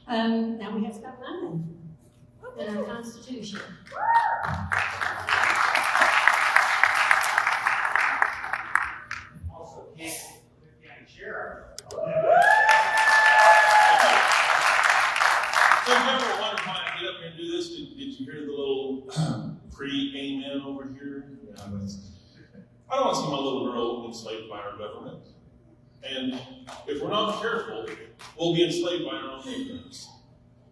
Now we have Scott Lyman and our Constitution. Also, can't share. So if you ever wonder why I get up here and do this, did you hear the little pre-amen over here? Yeah, I don't want to see my little girl enslaved by our government. And if we're not careful, we'll be enslaved by our own ignorance.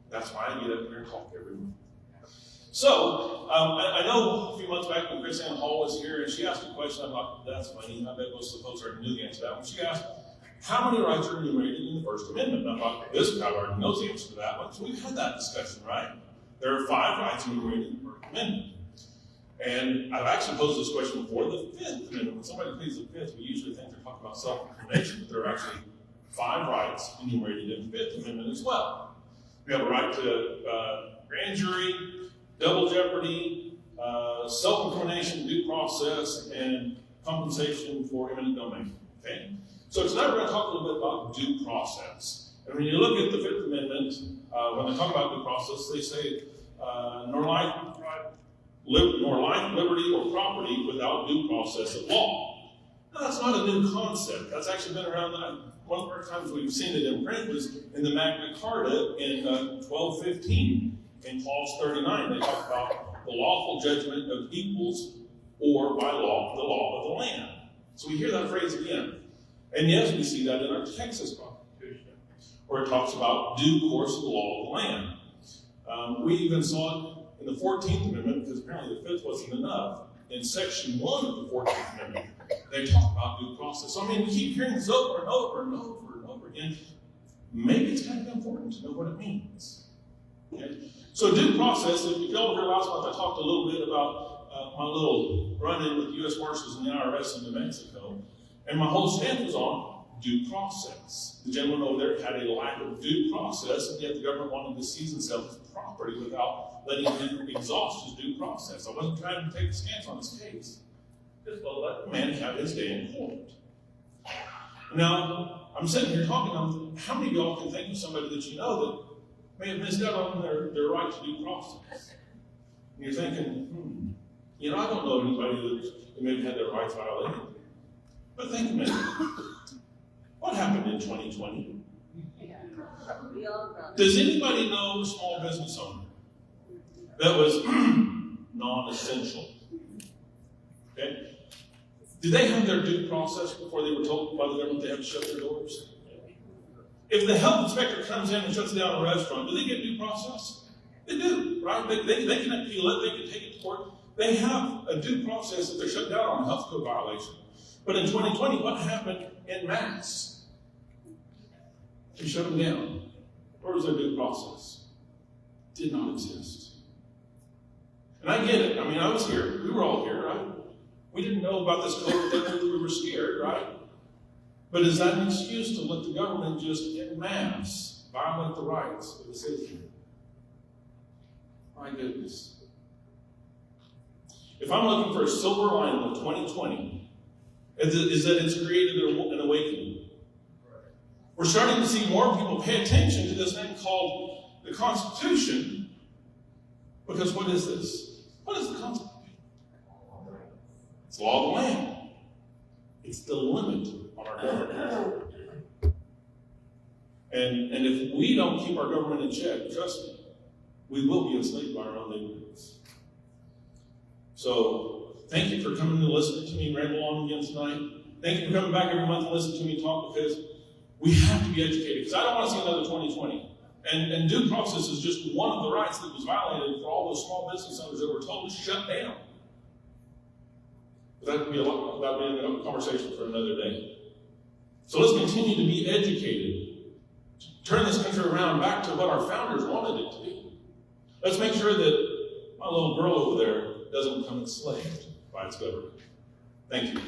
That's why I get up here and talk to everyone. So, I know a few months back when Chris Ann Hall was here, and she asked a question. I thought, that's funny. I bet most of the folks already knew the answer to that one. She asked, how many rights are enumerated in the First Amendment? And I thought, this guy already knows the answer to that one. So we've had that discussion, right? There are 5 rights enumerated in the First Amendment. And I've actually posed this question before, the Fifth Amendment. When somebody pleads the Fifth, we usually think they're talking about self-incrimination, but there are actually 5 rights enumerated in the Fifth Amendment as well. We have a right to grand jury, double jeopardy, self-incrimination, due process, and compensation for eminent domain. Okay? So tonight we're going to talk a little bit about due process. And when you look at the Fifth Amendment, when they talk about due process, they say, nor life, liberty, or property without due process of law. Now, that's not a new concept. That's actually been around. One of the first times we've seen it in print was in the Magna Carta in 1215. In Clause 39, they talk about the lawful judgment of equals, or by law, the law of the land. So we hear that phrase again. And yes, we see that in our Texas Constitution, where it talks about due course of the law of the land. We even saw it in the 14th Amendment, because apparently the 5th wasn't enough. In Section 1 of the 14th Amendment, they talk about due process. So, I mean, we keep hearing this over and over and over and over again. Maybe it's kind of important to know what it means. Okay? So, due process, if you all heard last month, I talked a little bit about my little run-in with U.S. Marshals and the IRS in New Mexico, and my whole stance was on due process. The gentleman over there had a lack of due process, and yet the government wanted to seize and sell his property without letting him exhaust his due process. I wasn't trying to take a stance on his case. Just let the man have his day in court. Now, I'm sitting here talking on how many of y'all can think of somebody that you know that may have missed out on their right to due process? And you're thinking, I don't know anybody that maybe had their rights violated. But think a minute. What happened in 2020? Does anybody know a small business owner that was non-essential? Okay? Did they have their due process before they were told by the government they have to shut their doors? If the health inspector comes in and shuts down a restaurant, do they get due process? They do, right? They can appeal it, they can take it to court. They have a due process if they're shut down on a health code violation. But in 2020, what happened en masse? They shut them down. Where was their due process? Did not exist. And I get it. I mean, I was here. We were all here, right? We didn't know about this COVID thing. We were scared, right? But is that an excuse to let the government just en masse violate the rights of the citizen? My goodness. If I'm looking for a silver lining of 2020, is that it's created an awakening. We're starting to see more people pay attention to this thing called the Constitution, because what is this? What is the Constitution? It's the law of the land. It's the limit on our government. And if we don't keep our government in check, trust me, we will be enslaved by our own ignorance. So, thank you for coming to listen to me ramble on again tonight. Thank you for coming back every month and listening to me talk, because we have to be educated. Because I don't want to see another 2020. And due process is just one of the rights that was violated for all those small business owners that were told to shut down. But that would be a conversation for another day. So let's continue to be educated. Turn this country around back to what our founders wanted it to be. Let's make sure that my little girl over there doesn't become enslaved by its government. Thank you.